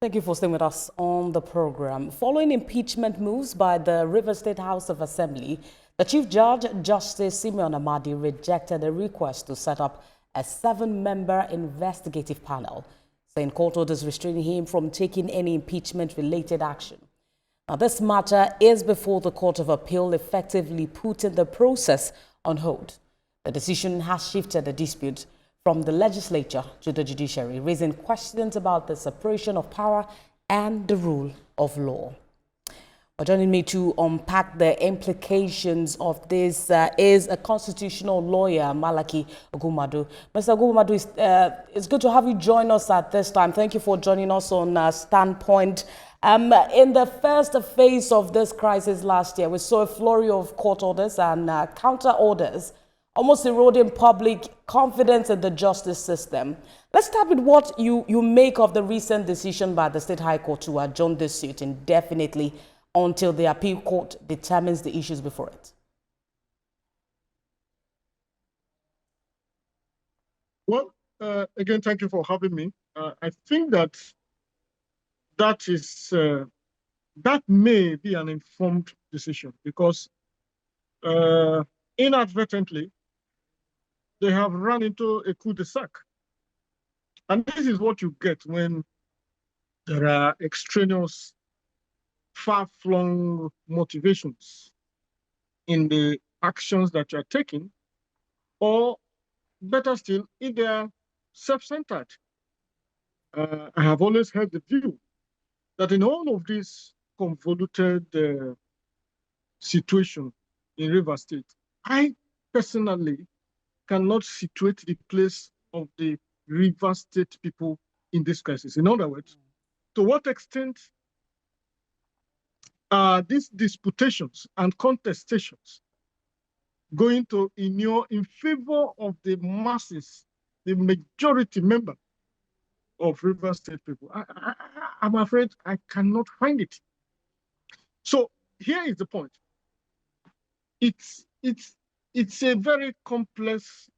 Thank you for staying with us on the program. Following impeachment moves by the Rivers State House of Assembly, the Chief Judge, Justice Simeon Amadi, rejected a request to set up a 7-member investigative panel, saying court orders restraining him from taking any impeachment-related action. Now, this matter is before the Court of Appeal, effectively putting the process on hold. The decision has shifted the dispute from the legislature to the judiciary, raising questions about the separation of power and the rule of law. But joining me to unpack the implications of this is a constitutional lawyer, Malaki Ogumadu. Mr. Ogumadu, it's good to have you join us at this time. Thank you for joining us on Standpoint. In the first phase of this crisis last year, we saw a flurry of court orders and counter orders, almost eroding public confidence in the justice system. Let's start with what you make of the recent decision by the State High Court to adjourn this suit indefinitely until the appeal court determines the issues before it. Well, again, thank you for having me. I think that that may be an informed decision because inadvertently, they have run into a cul-de-sac. And this is what you get when there are extraneous, far-flung motivations in the actions that you are taking, or better still, if they are self-centered. I have always held the view that in all of this convoluted situation in Rivers State, I personally cannot situate the place of the Rivers State people in this crisis. In other words, to what extent are these disputations and contestations going to inure in favor of the masses, the majority member of Rivers State people? I'm afraid I cannot find it. So here is the point. It's a very complex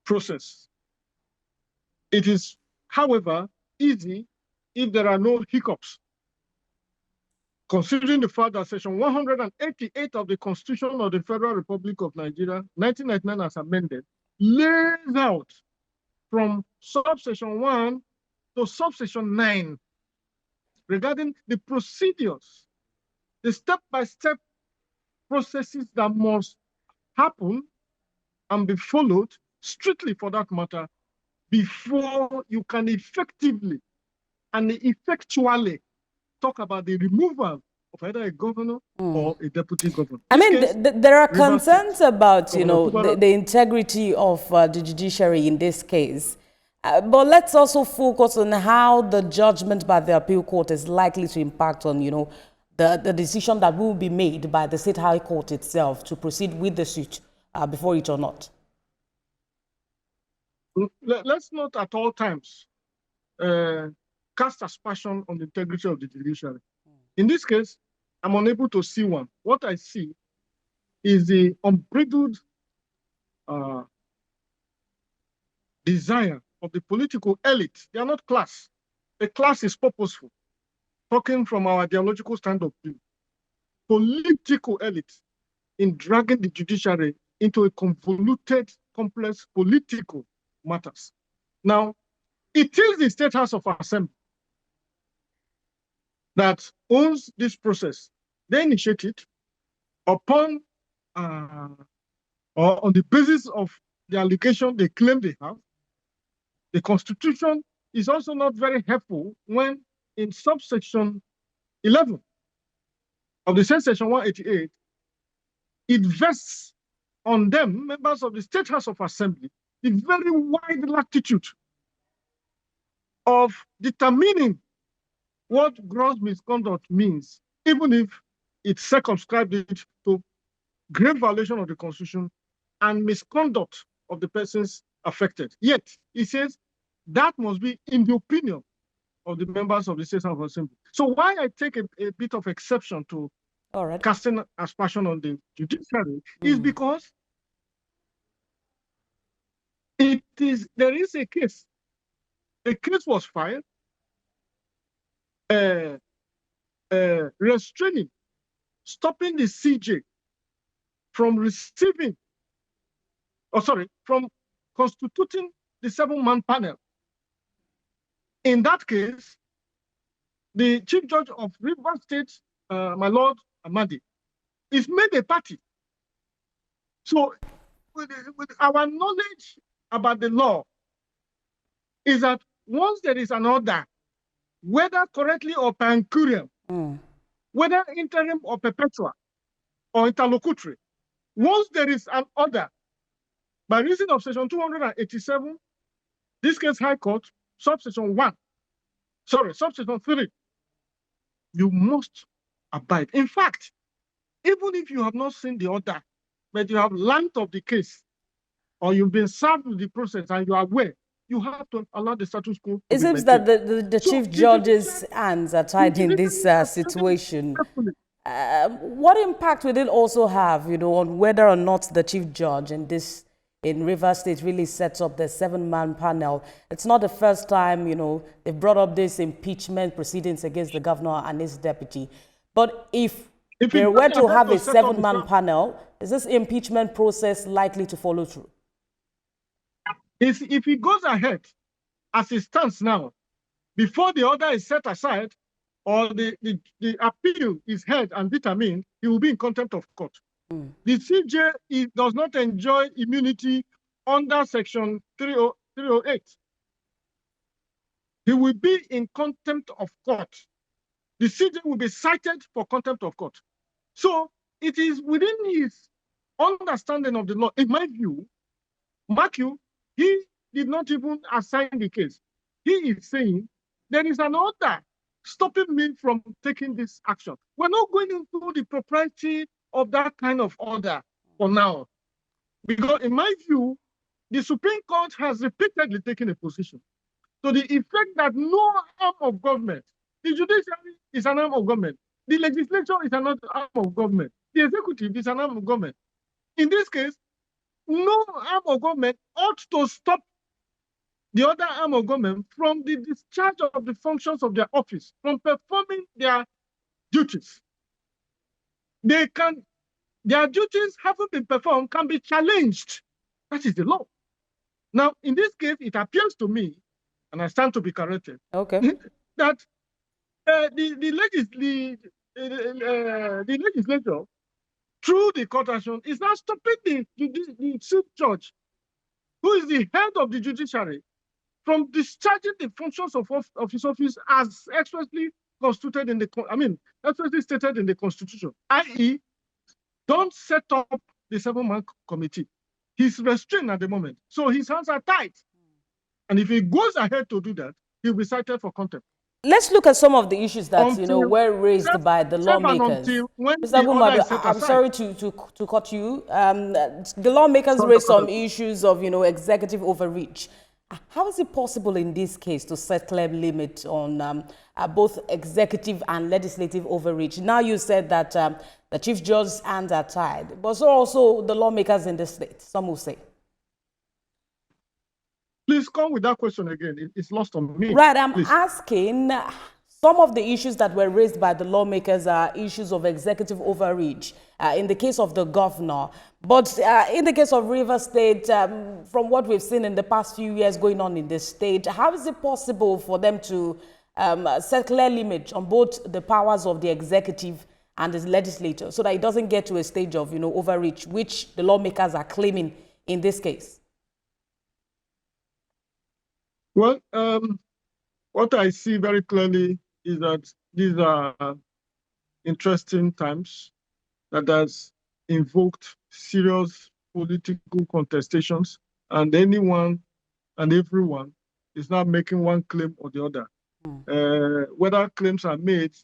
process. It is, however, easy if there are no hiccups. Considering the fact that Section 188 of the Constitution of the Federal Republic of Nigeria, 1999 as amended, lays out from subsection 1 to subsection 9 regarding the procedures, the step-by-step processes that must happen and be followed, strictly for that matter, before you can effectively and effectually talk about the removal of either a governor or a deputy governor. I mean, there are concerns about, the integrity of the judiciary in this case. But let's also focus on how the judgment by the appeal court is likely to impact on, the decision that will be made by the State High Court itself to proceed with the suit before it or not. Let's not at all times cast aspersion on the integrity of the judiciary. In this case, I'm unable to see one. What I see is the unbridled desire of the political elite. They are not class. The class is purposeful. Talking from our ideological stand of view, political elite in dragging the judiciary into a convoluted, complex political matters. Now, it is the State House of Assembly that owns this process. They initiate it upon or on the basis of the allegation they claim they have. The Constitution is also not very helpful when in subsection 11 of the same section 188, it vests on them, members of the State House of Assembly, the very wide latitude of determining what gross misconduct means, even if it circumscribed it to grave violation of the Constitution and misconduct of the persons affected. Yet, it says that must be in the opinion of the members of the State House of Assembly. So why I take a bit of exception to casting aspersion on the judiciary is because there is a case. A case was filed. restraining, stopping the CJ from receiving, from constituting the 7-man panel. In that case, the Chief Judge of Rivers State, my Lord Amadi, is made a party. So with our knowledge about the law is that once there is an order, whether correctly or per incuriam, whether interim or perpetual or interlocutory, once there is an order by reason of section 287, this case High Court, subsection 3, you must abide. In fact, even if you have not seen the order, but you have learned of the case, or you've been served with the process and you are aware, you have to allow the status quo. It seems that the Chief Judge's hands are tied in this situation. What impact will it also have, on whether or not the Chief Judge in Rivers State really sets up the 7-man panel? It's not the first time, they brought up this impeachment proceedings against the governor and his deputy. But if they were to have a 7-man panel, is this impeachment process likely to follow through? If it goes ahead as it stands now, before the order is set aside or the appeal is heard and determined, he will be in contempt of court. The CJ does not enjoy immunity under section 308. He will be in contempt of court. The CJ will be cited for contempt of court. So it is within his understanding of the law, in my view, mark you, he did not even assign the case. He is saying there is an order stopping me from taking this action. We're not going into the propriety of that kind of order for now. Because in my view, the Supreme Court has repeatedly taken a position to the effect that no arm of government, the judiciary is an arm of government, the legislature is another arm of government, the executive is an arm of government. In this case, no arm of government ought to stop the other arm of government from the discharge of the functions of their office, from performing their duties. Their duties haven't been performed can be challenged. That is the law. Now, in this case, it appears to me, and I stand to be corrected, that the legislature, through the court action, is now stopping the chief judge, who is the head of the judiciary, from discharging the functions of his office as expressly constituted in expressly stated in the Constitution, i.e., don't set up the 7-man committee. He's restrained at the moment, so his hands are tied. And if he goes ahead to do that, he'll be cited for contempt. Let's look at some of the issues that were raised by the lawmakers. Mr. Gumadu, I'm sorry to cut you. The lawmakers raised some issues of executive overreach. How is it possible in this case to set clear limits on both executive and legislative overreach? Now you said that the Chief Judge's hands are tied, but so also the lawmakers in the state, some will say. Please come with that question again. It's lost on me. Right, I'm asking, some of the issues that were raised by the lawmakers are issues of executive overreach in the case of the governor. But in the case of Rivers State, from what we've seen in the past few years going on in the state, how is it possible for them to set clear limits on both the powers of the executive and the legislature so that it doesn't get to a stage of overreach, which the lawmakers are claiming in this case? Well, what I see very clearly is that these are interesting times that has invoked serious political contestations, and anyone and everyone is now making one claim or the other. Whether claims are made,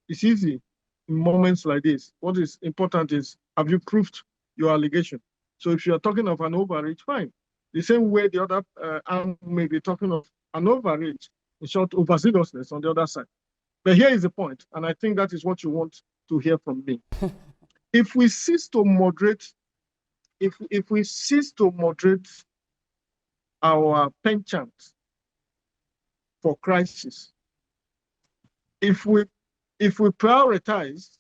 it's easy in moments like this. What is important is, have you proved your allegation? So if you're talking of an overreach, fine. The same way the other arm may be talking of an overreach, in short, overzealousness on the other side. But here is the point, and I think that is what you want to hear from me. If we cease to moderate, if we cease to moderate our penchant for crisis, if we prioritize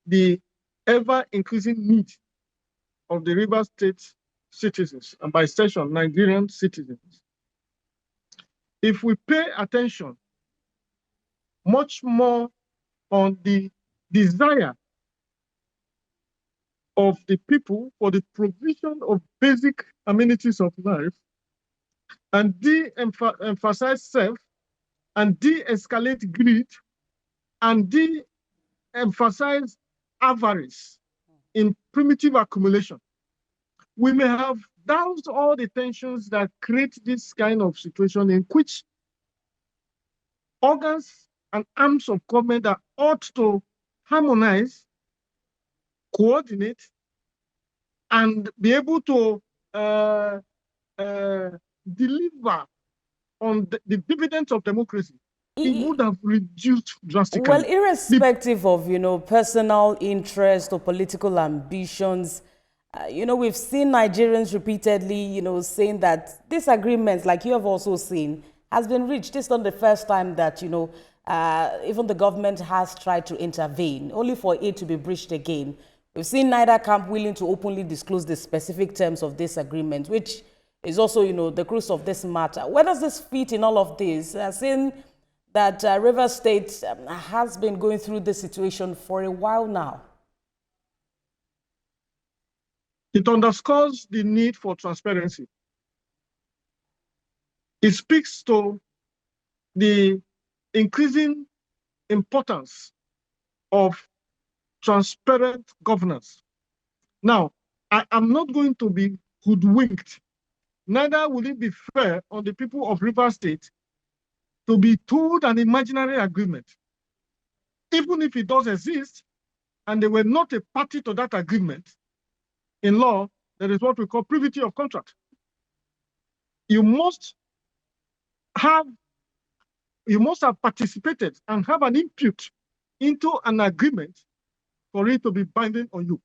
the ever-increasing need of the River State citizens, and by extension, Nigerian citizens, if we pay attention much more on the desire of the people for the provision of basic amenities of life, and de-emphasize self, and de-escalate greed, and de-emphasize avarice in primitive accumulation, we may have doused all the tensions that create this kind of situation in which organs and arms of government that ought to harmonize, coordinate, and be able to deliver on the dividends of democracy, it would have reduced drastically. Well, irrespective of, personal interest or political ambitions, we've seen Nigerians repeatedly, saying that this agreement, like you have also seen, has been reached. This is not the first time that, even the government has tried to intervene, only for it to be breached again. We've seen neither camp willing to openly disclose the specific terms of this agreement, which is also, the crux of this matter. Where does this fit in all of this? Saying that River State has been going through this situation for a while now. It underscores the need for transparency. It speaks to the increasing importance of transparent governance. Now, I am not going to be hoodwinked. Neither will it be fair on the people of River State to be told an imaginary agreement, even if it does exist, and they were not a party to that agreement. In law, there is what we call privity of contract. You must have participated and have an input into an agreement for it to be binding on you.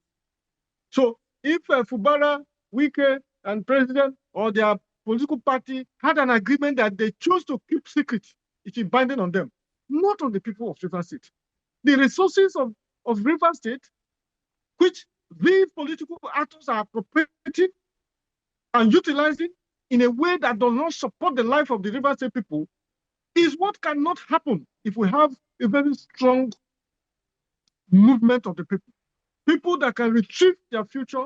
So if Fubara, Wike, and President or their political party had an agreement that they chose to keep secret, it is binding on them, not on the people of River State. The resources of River State, which these political actors are appropriating and utilizing in a way that does not support the life of the River State people, is what cannot happen if we have a very strong movement of the people. People that can retrieve their future,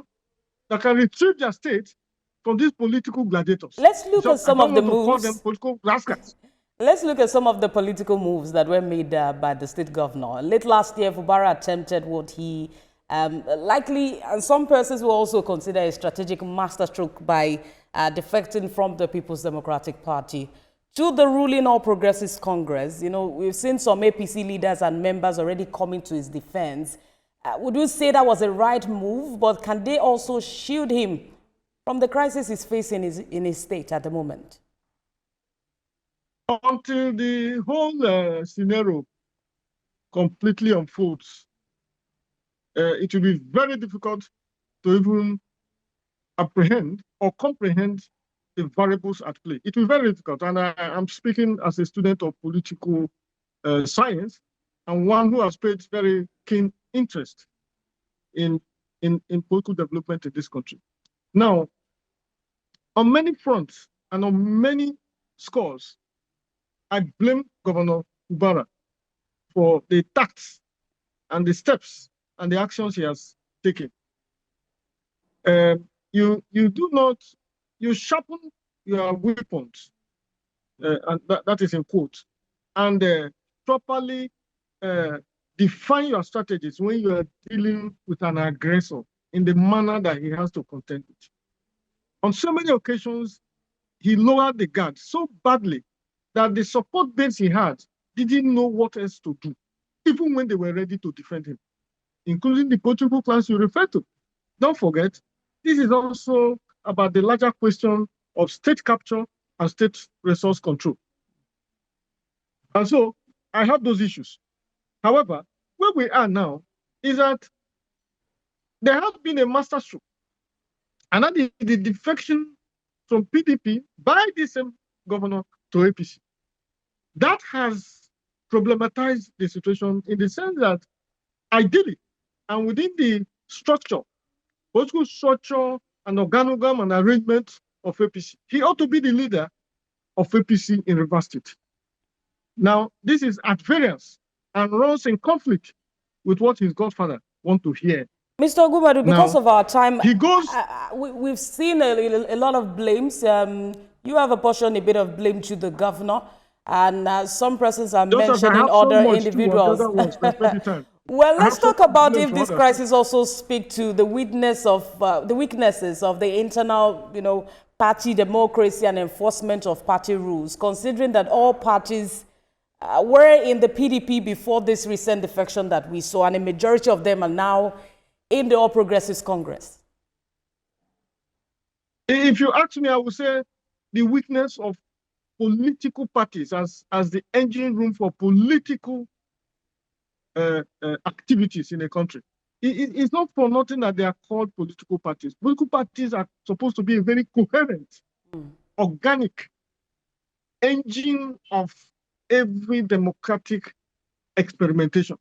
that can retrieve their state from these political gladiators. Let's look at some of the moves. Call them political rascals. Let's look at some of the political moves that were made by the state governor. Late last year, Fubara attempted what he likely, and some persons will also consider a strategic masterstroke by defecting from the People's Democratic Party to the ruling All Progressives Congress. We've seen some APC leaders and members already coming to his defense. Would you say that was a right move, but can they also shield him from the crisis he's facing in his state at the moment? Until the whole scenario completely unfolds, it will be very difficult to even apprehend or comprehend the variables at play. It will be very difficult, and I'm speaking as a student of political science and one who has paid very keen interest in political development in this country. Now, on many fronts and on many scores, I blame Governor Fubara for the tacts and the steps and the actions he has taken. You sharpen your weapons, and that is in quotes, and properly define your strategies when you are dealing with an aggressor in the manner that he has to contend with. On so many occasions, he lowered the guard so badly that the support base he had didn't know what else to do, even when they were ready to defend him, including the political class you refer to. Don't forget, this is also about the larger question of state capture and state resource control. And so I have those issues. However, where we are now is that there has been a masterstroke, and that is the defection from PDP by the same governor to APC. That has problematize the situation in the sense that ideally and within the structure, political structure and organogram and arrangement of APC, he ought to be the leader of APC in Rivers State. Now, this is at variance and runs in conflict with what his godfather want to hear. Mr. Ogumadu, because of our time, he goes. We've seen a lot of blames. You have apportioned a bit of blame to the governor, and some persons are mentioning other individuals. Well, let's talk about if this crisis also speak to the weaknesses of the internal, party democracy and enforcement of party rules, considering that all parties were in the PDP before this recent defection that we saw, and a majority of them are now in the All Progressives Congress. If you ask me, I would say the weakness of political parties as the engine room for political activities in a country. It's not for nothing that they are called political parties. Political parties are supposed to be a very coherent, organic engine of every democratic experimentation,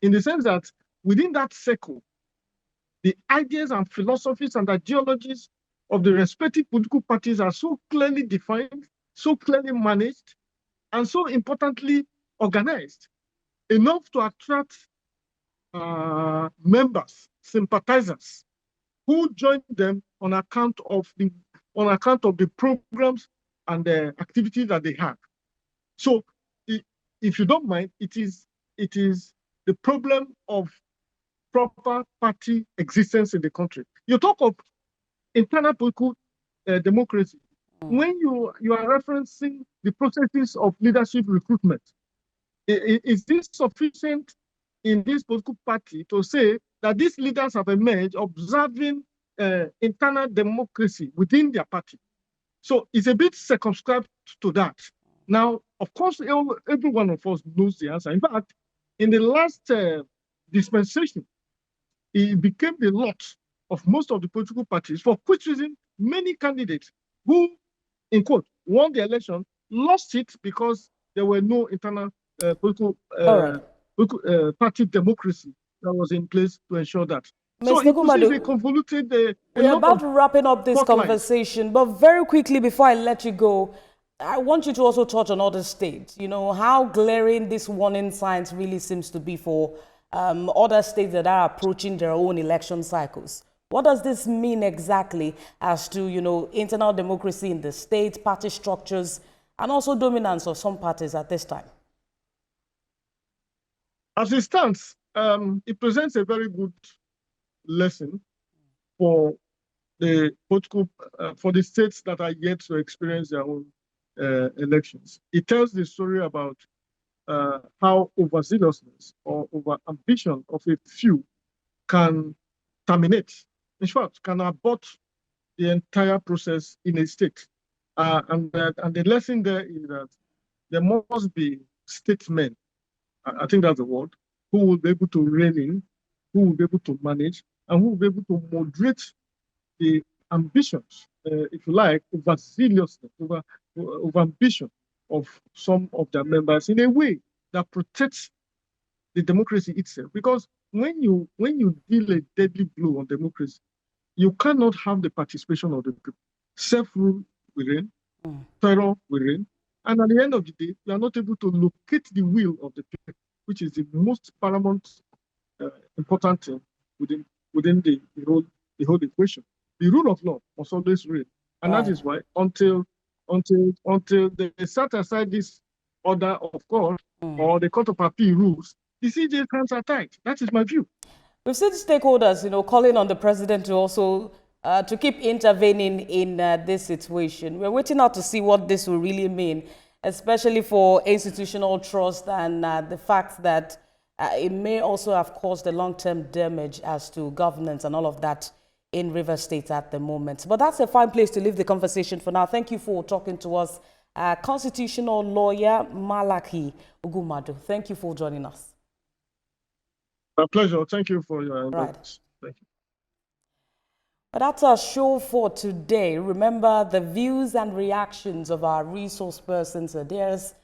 in the sense that within that circle, the ideas and philosophies and ideologies of the respective political parties are so clearly defined, so clearly managed, and so importantly organized, enough to attract members, sympathizers, who join them on account of the programs and the activities that they have. So, if you don't mind, it is the problem of proper party existence in the country. You talk of internal political democracy. When you are referencing the processes of leadership recruitment, is this sufficient in this political party to say that these leaders have emerged observing internal democracy within their party? So it's a bit circumscribed to that. Now, of course, every one of us knows the answer. In fact, in the last dispensation, it became the lot of most of the political parties, for which reason many candidates who, in quote, won the election, lost it because there were no internal political party democracy that was in place to ensure that. So it is a convoluted. We're about wrapping up this conversation, but very quickly before I let you go, I want you to also touch on other states. How glaring this warning signs really seems to be for other states that are approaching their own election cycles. What does this mean exactly as to, internal democracy in the state, party structures, and also dominance of some parties at this time? As it stands, it presents a very good lesson for the political, for the states that are yet to experience their own elections. It tells the story about how overzealousness or over-ambition of a few can terminate, in fact, can abort the entire process in a state. And the lesson there is that there must be statesmen, I think that's the word, who will be able to rein in, who will be able to manage, and who will be able to moderate the ambitions, if you like, overzealousness, over ambition of some of their members in a way that protects the democracy itself. Because when you deal a deadly blow on democracy, you cannot have the participation of the people. Self-rule will reign, terror will reign, and at the end of the day, you are not able to locate the will of the people, which is the most paramount important thing within the whole equation. The rule of law must always reign, and that is why until they set aside this order of God or the Court of Appeal rules, the CJ's hands are tied. That is my view. We've seen stakeholders, calling on the president to also to keep intervening in this situation. We're waiting out to see what this will really mean, especially for institutional trust and the fact that it may also have caused a long-term damage as to governance and all of that in Rivers State at the moment. But that's a fine place to leave the conversation for now. Thank you for talking to us. Constitutional lawyer Malaki Ogumadu. Thank you for joining us. My pleasure. Thank you for your invitation. Thank you. But that's our show for today. Remember, the views and reactions of our resource persons are theirs,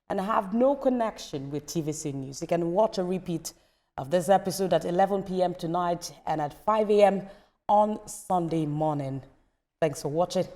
and have no connection with TVC News, you can watch a repeat of this episode at 11 p.m. tonight and at 5 a.m. on Sunday morning. Thanks for watching.